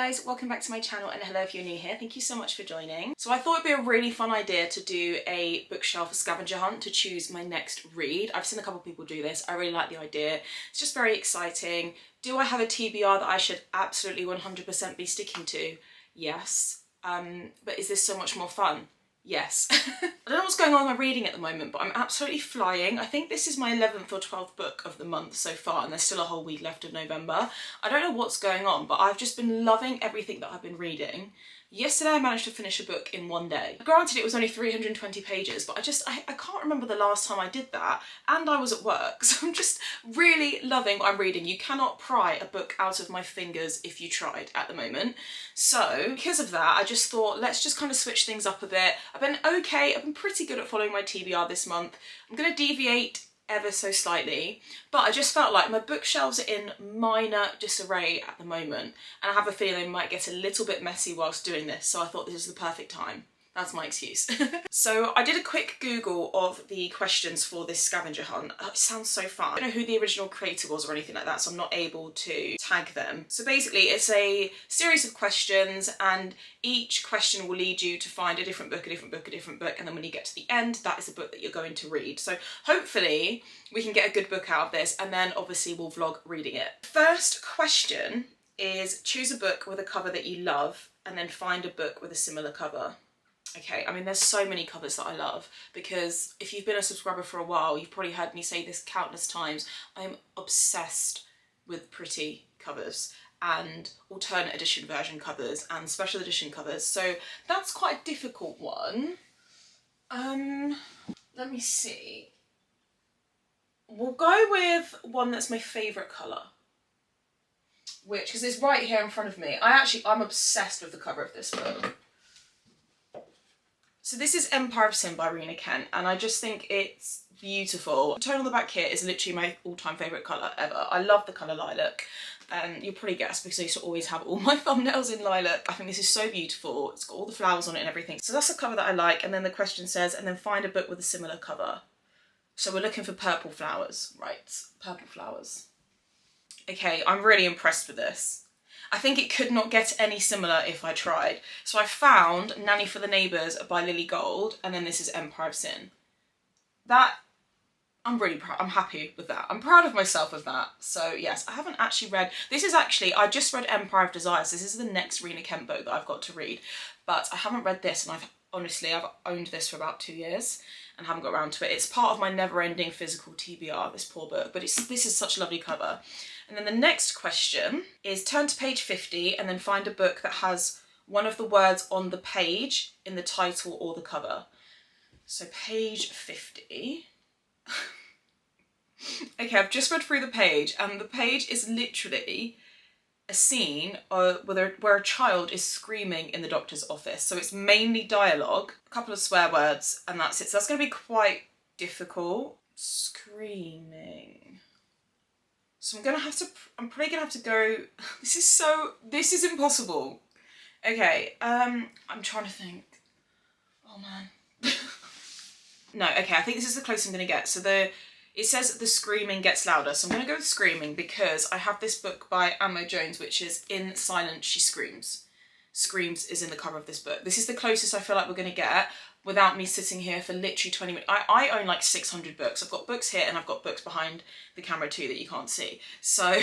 guys, welcome back to my channel, and hello if you're new here. Thank you so much for joining. So I thought it'd be a really fun idea to do a bookshelf scavenger hunt to choose my next read. I've seen a couple of people do this. I really like the idea. It's just very exciting. Do I have a TBR that I should absolutely 100% be sticking to? Yes. But is this so much more fun? Yes. I don't know what's going on with my reading at the moment, but I'm absolutely flying. I think this is my 11th or 12th book of the month so far, and there's still a whole week left of November. I don't know what's going on, but I've just been loving everything that I've been reading. Yesterday I managed to finish a book in one day. Granted, it was only 320 pages, but I can't remember the last time I did that, and I was at work, so I'm just really loving what I'm reading. You cannot pry a book out of my fingers if you tried at the moment. So because of that, I just thought, let's just kind of switch things up a bit. I've been okay, I've been pretty good at following my TBR this month. I'm going to deviate ever so slightly, but I just felt like my bookshelves are in minor disarray at the moment, and I have a feeling they might get a little bit messy whilst doing this, so I thought this is the perfect time. That's my excuse. So I did a quick Google of the questions for this scavenger hunt. Oh, it sounds so fun. I don't know who the original creator was or anything like that, so I'm not able to tag them. So basically it's a series of questions, and each question will lead you to find a different book, a different book, a different book, and then when you get to the end, that is the book that you're going to read. So hopefully we can get a good book out of this, and then obviously we'll vlog reading it. First question is choose a book with a cover that you love, and then find a book with a similar cover. Okay, I mean, there's so many covers that I love, because if you've been a subscriber for a while, you've probably heard me say this countless times. I'm obsessed with pretty covers and alternate edition version covers and special edition covers, so that's quite a difficult one. Let me see. We'll go with one that's my favourite colour, which, because it's right here in front of me. I'm obsessed with the cover of this book. So this is Empire of Sin by Rena Kent, and I just think it's beautiful. The tone on the back here is literally my all-time favourite colour ever. I love the colour lilac. You'll probably guess because I used to always have all my thumbnails in lilac. I think this is so beautiful. It's got all the flowers on it and everything. So that's the cover that I like, and then the question says, and then find a book with a similar cover. So we're looking for purple flowers, right? Purple flowers. Okay, I'm really impressed with this. I think it could not get any similar if I tried. So I found Nanny for the Neighbours by Lily Gold, and then this is Empire of Sin. That, I'm really proud, I'm happy with that. I'm proud of myself with that. So yes, I haven't actually read, this is actually, I just read Empire of Desires. This is the next Rena Kent book that I've got to read, but I haven't read this, and I've owned this for about 2 years and haven't got around to it. It's part of my never-ending physical TBR, this poor book, but this is such a lovely cover. And then the next question is turn to page 50 and then find a book that has one of the words on the page in the title or the cover. So page 50. Okay, I've just read through the page, and the page is literally a scene where a child is screaming in the doctor's office. So it's mainly dialogue, a couple of swear words, and that's it. So that's going to be quite difficult. Screaming. So I'm probably gonna have to go, this is impossible. Okay, I'm trying to think. Oh man. No, okay, I think this is the closest I'm gonna get. So it says the screaming gets louder. So I'm gonna go with screaming because I have this book by Anne Jones, which is In Silence She Screams. Screams is in the cover of this book. This is the closest I feel like we're gonna get without me sitting here for literally 20 minutes. I own like 600 books. I've got books here and I've got books behind the camera too that you can't see. So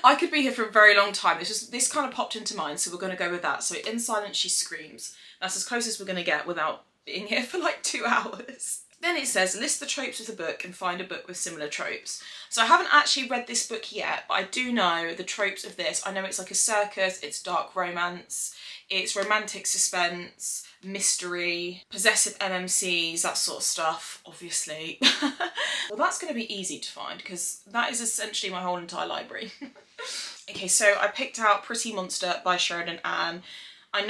I could be here for a very long time. This kind of popped into mind, so we're gonna go with that. So In Silence She Screams. That's as close as we're gonna get without being here for like 2 hours. Then it says, list the tropes of the book and find a book with similar tropes. So I haven't actually read this book yet, but I do know the tropes of this. I know it's like a circus, it's dark romance, it's romantic suspense, mystery, possessive MMCs, that sort of stuff, obviously. Well, that's going to be easy to find because that is essentially my whole entire library. Okay, so I picked out Pretty Monster by Sheridan Ann. I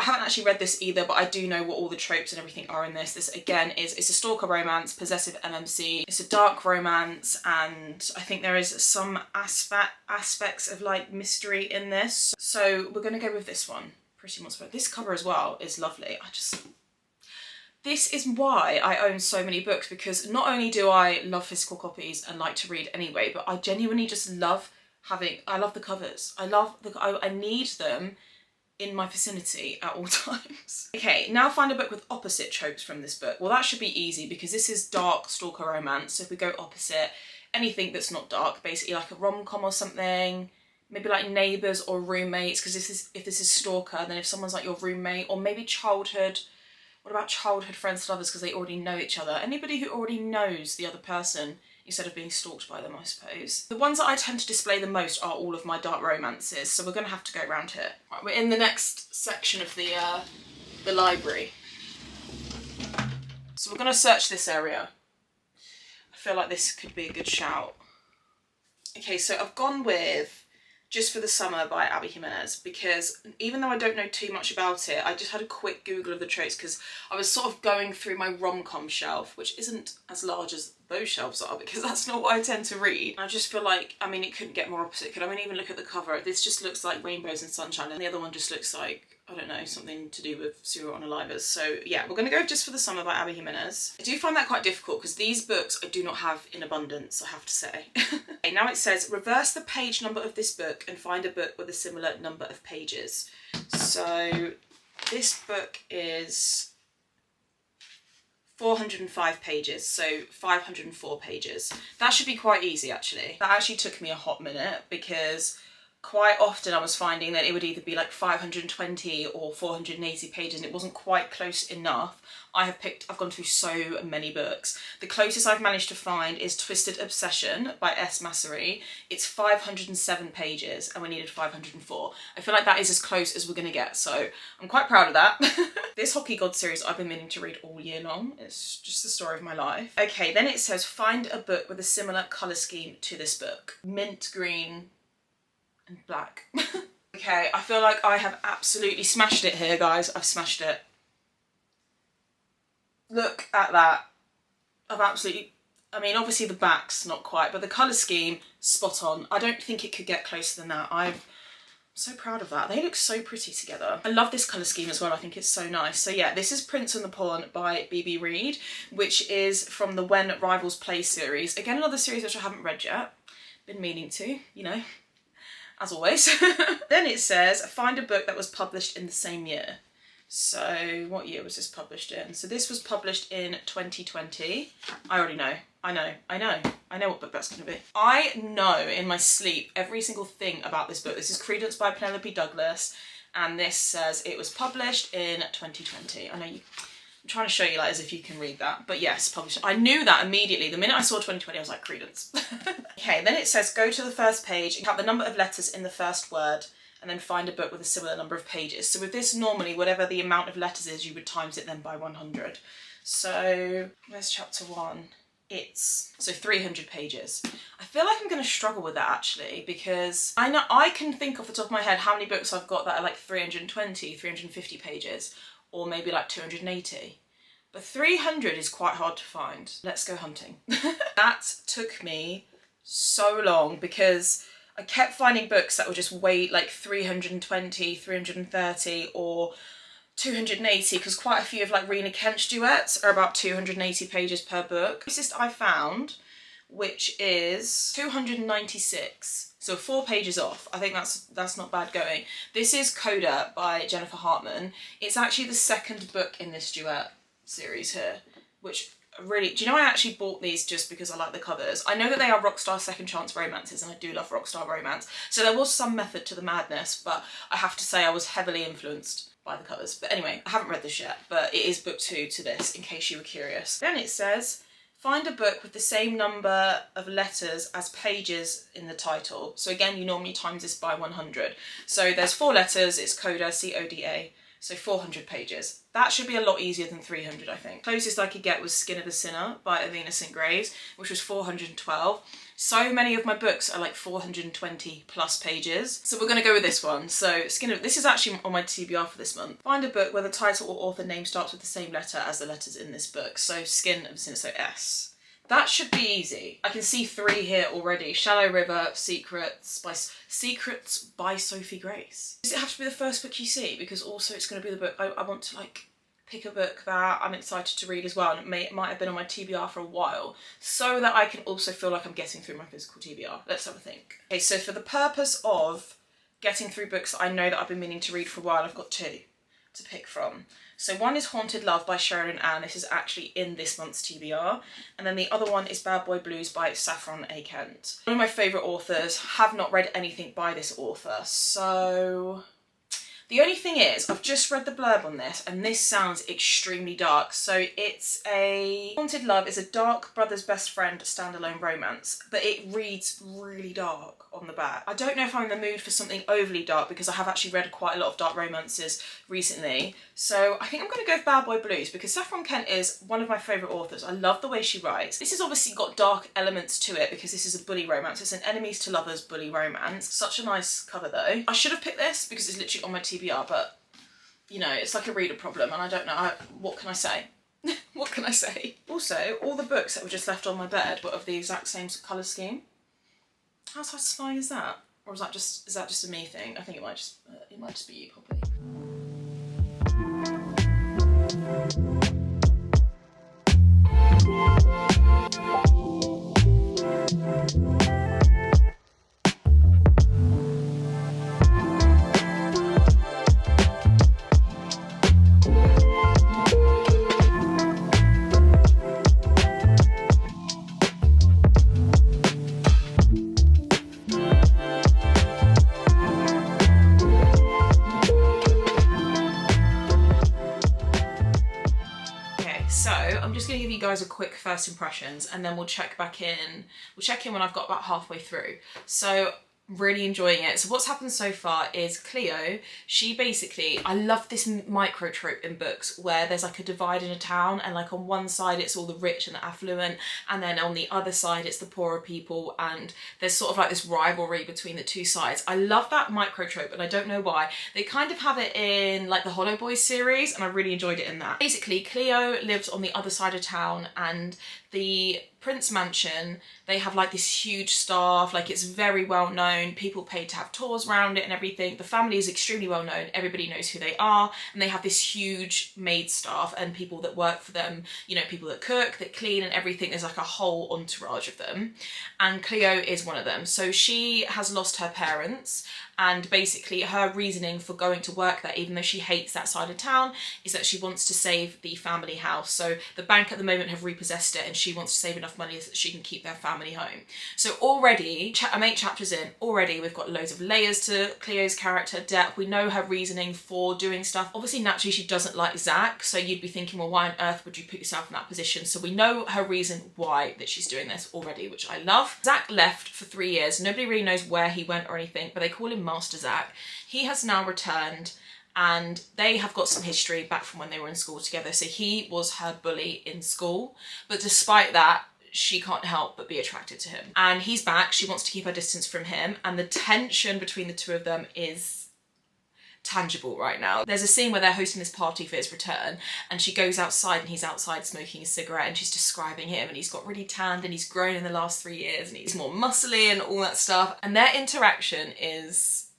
haven't actually read this either, but I do know what all the tropes and everything are in this. This again it's a stalker romance, possessive MMC, it's a dark romance, and I think there is some aspects of like mystery in this. So we're gonna go with this one, Pretty Monster. This cover as well is lovely. This is why I own so many books, because not only do I love physical copies and like to read anyway, but I genuinely just love I love the covers. I need them in my vicinity at all times. Okay, now find a book with opposite tropes from this book. Well, that should be easy because this is dark stalker romance. So if we go opposite, anything that's not dark, basically like a rom-com or something, maybe like neighbours or roommates, because if this is stalker, then if someone's like your roommate, or maybe childhood. What about childhood friends to lovers because they already know each other? Anybody who already knows the other person instead of being stalked by them, I suppose. The ones that I tend to display the most are all of my dark romances, so we're going to have to go around here. Right, we're in the next section of the library. So we're going to search this area. I feel like this could be a good shout. Okay, so I've gone with Just for the Summer by Abby Jimenez because even though I don't know too much about it, I just had a quick Google of the tropes because I was sort of going through my rom-com shelf, which isn't as large as those shelves are because that's not what I tend to read. I just feel like, I mean, it couldn't get more opposite, could I? I mean, even look at the cover. This just looks like rainbows and sunshine, and the other one just looks like, I don't know, something to do with serial unalivers. So yeah, we're going to go Just for the Summer by Abby Jimenez. I do find that quite difficult because these books I do not have in abundance, I have to say. Okay, now it says, reverse the page number of this book and find a book with a similar number of pages. So this book is 405 pages, so 504 pages. That should be quite easy actually. That actually took me a hot minute because quite often I was finding that it would either be like 520 or 480 pages and it wasn't quite close enough. I've gone through so many books. The closest I've managed to find is Twisted Obsession by S. Massery. It's 507 pages and we needed 504. I feel like that is as close as we're gonna get, so I'm quite proud of that. This Hockey God series I've been meaning to read all year long. It's just the story of my life. Okay, then it says find a book with a similar colour scheme to this book. Mint green and black. Okay, I feel like I have absolutely smashed it here, guys. I've smashed it. Look at that. I've absolutely, I mean, obviously the back's not quite, but the colour scheme, spot on. I don't think it could get closer than that. I'm so proud of that. They look so pretty together. I love this colour scheme as well. I think it's so nice. So yeah, this is Prince and the Pawn by B.B. Reed, which is from the When Rivals Play series. Again, another series which I haven't read yet. Been meaning to, you know, as always. Then it says, find a book that was published in the same year. So what year was this published in? So this was published in 2020. I already know. I know what book that's going to be. I know in my sleep every single thing about this book. This is Credence by Penelope Douglas, and this says it was published in 2020. I know I'm trying to show you like as if you can read that, but yes, published. I knew that immediately. The minute I saw 2020, I was like, Credence. Okay, then it says go to the first page and count the number of letters in the first word, and then find a book with a similar number of pages. So with this, normally, whatever the amount of letters is, you would times it then by 100. So where's chapter 1? So 300 pages. I feel like I'm going to struggle with that actually, because I know I can think off the top of my head how many books I've got that are like 320, 350 pages, or maybe like 280. But 300 is quite hard to find. Let's go hunting. That took me so long because I kept finding books that were just way like 320, 330 or 280 because quite a few of like Rena Kent's duets are about 280 pages per book. The closest I found, which is 296, so 4 pages off. I think that's not bad going. This is Coda by Jennifer Hartman. It's actually the second book in this duet series here, which really, do you know I actually bought these just because I like the covers. I know that they are Rockstar Second Chance romances and I do love Rockstar romance, so there was some method to the madness, but I have to say I was heavily influenced by the covers. But anyway, I haven't read this yet, but it is book 2 to this in case you were curious. Then it says find a book with the same number of letters as pages in the title. So again, you normally times this by 100. So there's 4 letters, it's Coda, C-O-D-A. So 400 pages. That should be a lot easier than 300, I think. Closest I could get was Skin of a Sinner by Avena St. Graves, which was 412. So many of my books are like 420 plus pages. So we're gonna go with this one. So this is actually on my TBR for this month. Find a book where the title or author name starts with the same letter as the letters in this book. So Skin of a Sinner, so S. That should be easy. I can see 3 here already. Shallow River, Secrets by Sophie Grace. Does it have to be the first book you see? Because also it's going to be the book I want to like pick a book that I'm excited to read as well, and it might have been on my TBR for a while, so that I can also feel like I'm getting through my physical TBR. Let's have a think. Okay, so for the purpose of getting through books that I know that I've been meaning to read for a while, I've got two to pick from. So one is Haunted Love by Sheridan Ann. This is actually in this month's TBR. And then the other one is Bad Boy Blues by Saffron A. Kent. One of my favourite authors. Have not read anything by this author, so... The only thing is, I've just read the blurb on this, and this sounds extremely dark. So it's a... Haunted Love is a dark brother's best friend standalone romance, but it reads really dark on the back. I don't know if I'm in the mood for something overly dark, because I have actually read quite a lot of dark romances recently. So I think I'm going to go with Bad Boy Blues, because Saffron Kent is one of my favourite authors. I love the way she writes. This has obviously got dark elements to it, because this is a bully romance. It's an enemies to lovers bully romance. Such a nice cover though. I should have picked this because it's literally on my TBR, but you know, it's like a reader problem, and I don't know, what can I say? What can I say? Also, all the books that were just left on my bed were of the exact same colour scheme. How satisfying is that? Or is that just a me thing? I think it might just be you, Poppy. Guys, a quick first impressions, and then we'll check in when I've got about halfway through. So really enjoying it. So what's happened so far is Cleo, she basically, I love this micro trope in books where there's like a divide in a town, and like on one side it's all the rich and the affluent, and then on the other side it's the poorer people, and there's sort of like this rivalry between the two sides. I love that micro trope, and I don't know why. They kind of have it in like the Hollow Boys series, and I really enjoyed it in that. Basically, Cleo lives on the other side of town, and the Prince Mansion, they have like this huge staff, like it's very well known, people pay to have tours around it and everything. The family is extremely well known, everybody knows who they are, and they have this huge maid staff and people that work for them, you know, people that cook, that clean and everything. There's like a whole entourage of them, and Cleo is one of them. So she has lost her parents, and basically her reasoning for going to work there, even though she hates that side of town, is that she wants to save the family house. So the bank at the moment have repossessed it, and she wants to save enough money so that she can keep their family home. So already, I'm 8 chapters in, already we've got loads of layers to Cleo's character, depth. We know her reasoning for doing stuff. Obviously, naturally, she doesn't like Zach, so you'd be thinking, well, why on earth would you put yourself in that position? So we know her reason why that she's doing this already, which I love. Zach left for 3 years. Nobody really knows where he went or anything, but they call him Master Zach. He has now returned, and they have got some history back from when they were in school together. So he was her bully in school, but despite that, she can't help but be attracted to him. And he's back, she wants to keep her distance from him, and the tension between the two of them is tangible right now. There's a scene where they're hosting this party for his return, and she goes outside and he's outside smoking a cigarette, and she's describing him, and he's got really tanned and he's grown in the last 3 years and he's more muscly and all that stuff. And their interaction is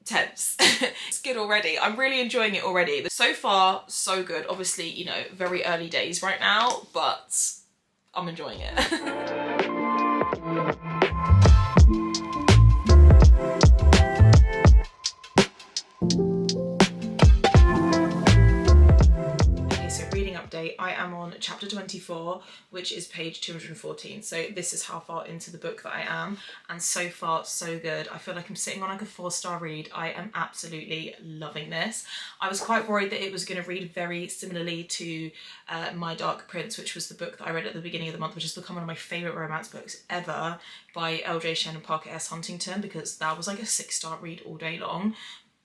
tense. It's good already. I'm really enjoying it already. So far, so good. Obviously, you know, very early days right now, but I'm enjoying it. Update. I am on chapter 24, which is page 214. So this is how far into the book that I am, and so far so good. I feel like I'm sitting on like a 4-star read. I am absolutely loving this. I was quite worried that it was going to read very similarly to My Dark Prince, which was the book that I read at the beginning of the month, which has become one of my favourite romance books ever, by LJ Shen and Parker S. Huntington, because that was like a 6-star read all day long.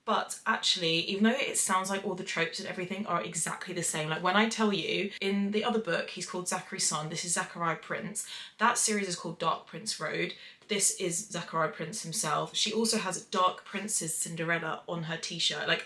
But actually, even though it sounds like all the tropes and everything are exactly the same, like when I tell you, in the other book, he's called Zachary's Son, this is Zachariah Prince, that series is called Dark Prince Road. This is Zachariah Prince himself. She also has Dark Prince's Cinderella on her t-shirt. Like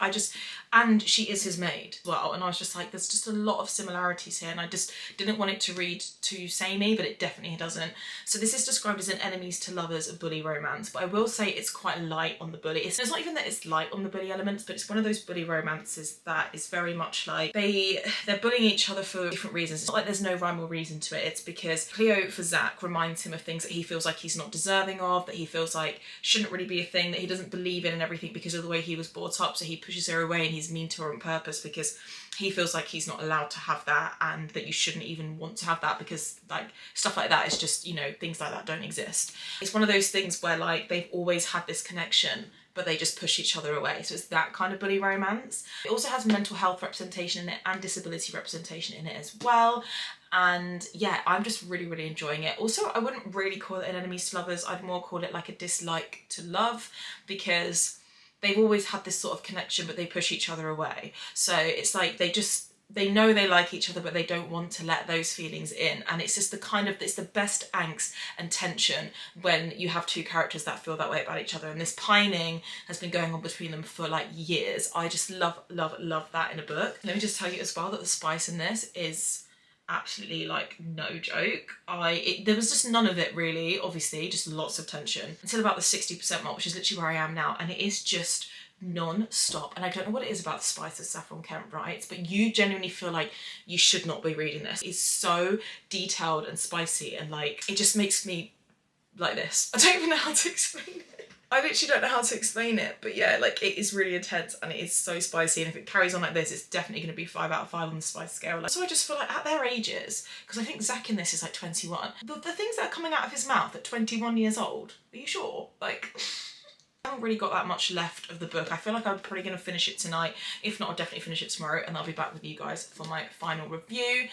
and she is his maid as well. And I was just like, there's just a lot of similarities here, and I just didn't want it to read too samey, but it definitely doesn't. So this is described as an enemies to lovers bully romance, but I will say it's quite light on the bully. It's not even that it's light on the bully elements, but it's one of those bully romances that is very much like they're bullying each other for different reasons. It's not like there's no rhyme or reason to it. It's because Cleo, for Zach, reminds him of things that he feels like he's not deserving of, that he feels like shouldn't really be a thing, that he doesn't believe in and everything because of the way he was brought up. So he pushes her away and he's mean to her on purpose because he feels like he's not allowed to have that, and that you shouldn't even want to have that because like stuff like that is just, you know, things like that don't exist. It's one of those things where like they've always had this connection, but they just push each other away. So it's that kind of bully romance. It also has mental health representation in it and disability representation in it as well. And yeah, I'm just really, really enjoying it. Also, I wouldn't really call it an enemies to lovers. I'd more call it like a dislike to love, because they've always had this sort of connection, but they push each other away. So it's like they know they like each other, but they don't want to let those feelings in. And it's just it's the best angst and tension when you have two characters that feel that way about each other. And this pining has been going on between them for like years. I just love, love, love that in a book. Let me just tell you as well that the spice in this is absolutely like no joke. There was just none of it really, obviously, just lots of tension until about the 60% mark, which is literally where I am now. And it is just non-stop, and I don't know what it is about the spice that Saffron Kemp writes, but you genuinely feel like you should not be reading this. It's so detailed and spicy, and like it just makes me like this. I don't even know how to explain it. I literally don't know how to explain it, but yeah, like it is really intense and it is so spicy, and if it carries on like this, it's definitely going to be 5 out of 5 on the spice scale. So I just feel like at their ages, because I think Zach in this is like 21, the things that are coming out of his mouth at 21 years old, are you sure? Like I haven't really got that much left of the book. I feel like I'm probably going to finish it tonight. If not, I'll definitely finish it tomorrow, and I'll be back with you guys for my final review.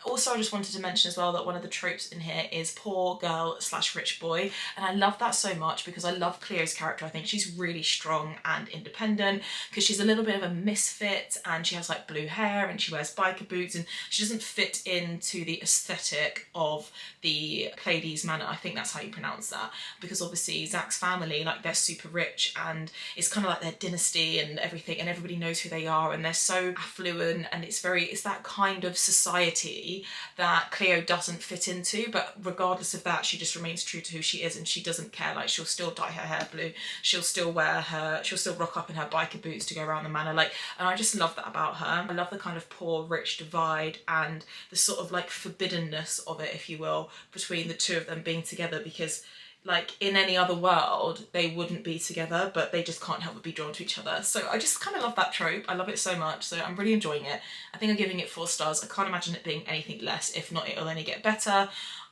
Also, I just wanted to mention as well that one of the tropes in here is poor girl / rich boy, and I love that so much because I love Cleo's character. I think she's really strong and independent because she's a little bit of a misfit, and she has like blue hair and she wears biker boots, and she doesn't fit into the aesthetic of the Pleiades Manor. I think that's how you pronounce that, because obviously Zach's family, like they're super rich and it's kind of like their dynasty and everything, and everybody knows who they are and they're so affluent, and it's that kind of society that Cleo doesn't fit into. But regardless of that, she just remains true to who she is, and she doesn't care. Like she'll still dye her hair blue, she'll still rock up in her biker boots to go around the manor, like, and I just love that about her. I love the kind of poor rich divide and the sort of like forbiddenness of it, if you will, between the two of them being together, because like in any other world they wouldn't be together, but they just can't help but be drawn to each other. So I just kind of love that trope. I love it so much, so I'm really enjoying it. I think I'm giving it 4 stars. I can't imagine it being anything less. If not, it'll only get better,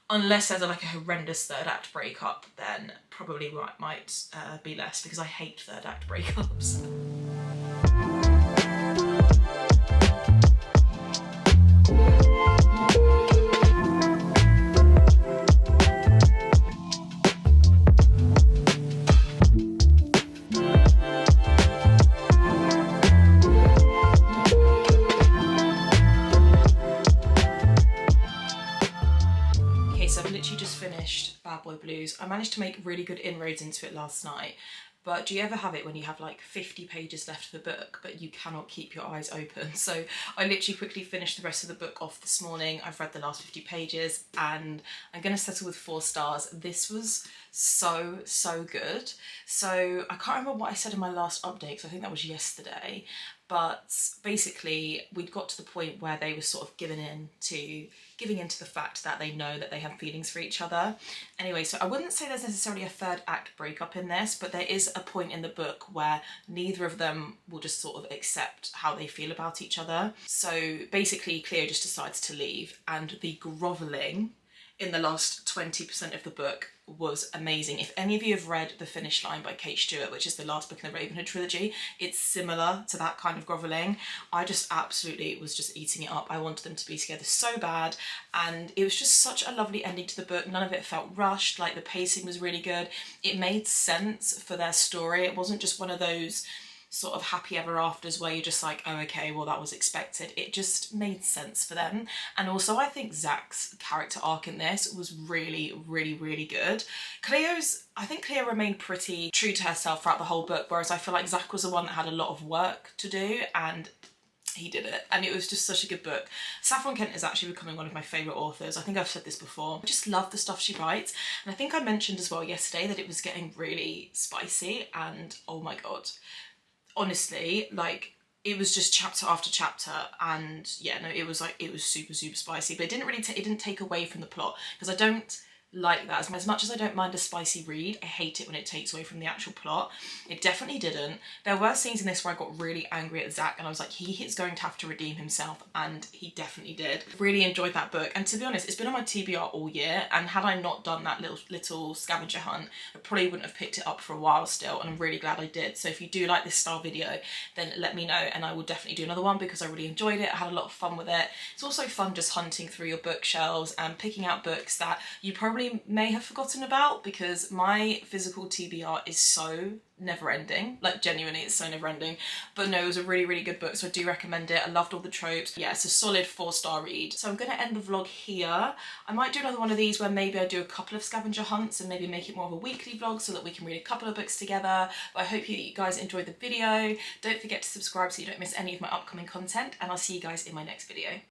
unless there's like a horrendous third act breakup, then probably might be less, because I hate third act breakups. Bad Boy Blues. I managed to make really good inroads into it last night, but do you ever have it when you have like 50 pages left of the book but you cannot keep your eyes open? So I literally quickly finished the rest of the book off this morning. I've read the last 50 pages and I'm going to settle with 4 stars. This was so good. So I can't remember what I said in my last update, because I think that was yesterday, but basically we'd got to the point where they were sort of giving into the fact that they know that they have feelings for each other. Anyway, so I wouldn't say there's necessarily a third act breakup in this, but there is a point in the book where neither of them will just sort of accept how they feel about each other. So basically Cleo just decides to leave, and the grovelling in the last 20% of the book was amazing. If any of you have read The Finish Line by Kate Stewart, which is the last book in the Ravenhood trilogy, it's similar to that kind of grovelling. I just absolutely was just eating it up. I wanted them to be together so bad, and it was just such a lovely ending to the book. None of it felt rushed, like the pacing was really good. It made sense for their story. It wasn't just one of those sort of happy ever afters where you're just like, oh okay, well that was expected. It just made sense for them. And also I think Zach's character arc in this was really, really, really good. I think Cleo remained pretty true to herself throughout the whole book, whereas I feel like Zach was the one that had a lot of work to do, and he did it, and it was just such a good book. Saffron Kent is actually becoming one of my favourite authors. I think I've said this before. I just love the stuff she writes, and I think I mentioned as well yesterday that it was getting really spicy, and oh my god, honestly, like, it was just chapter after chapter, and yeah, no, it was super, super spicy, but it didn't really it didn't take away from the plot, because I don't like that. As much as I don't mind a spicy read, I hate it when it takes away from the actual plot. It definitely didn't. There were scenes in this where I got really angry at Zach, and I was like, he is going to have to redeem himself, and he definitely did. Really enjoyed that book, and to be honest, it's been on my TBR all year, and had I not done that little scavenger hunt, I probably wouldn't have picked it up for a while still, and I'm really glad I did. So if you do like this style video, then let me know, and I will definitely do another one, because I really enjoyed it. I had a lot of fun with it. It's also fun just hunting through your bookshelves and picking out books that you probably may have forgotten about, because my physical TBR is so never ending, like genuinely it's so never ending. But no, it was a really, really good book, so I do recommend it. I loved all the tropes. Yeah, it's a solid 4-star read. So I'm gonna end the vlog here. I might do another one of these where maybe I do a couple of scavenger hunts and maybe make it more of a weekly vlog so that we can read a couple of books together. But I hope you guys enjoyed the video. Don't forget to subscribe so you don't miss any of my upcoming content, and I'll see you guys in my next video.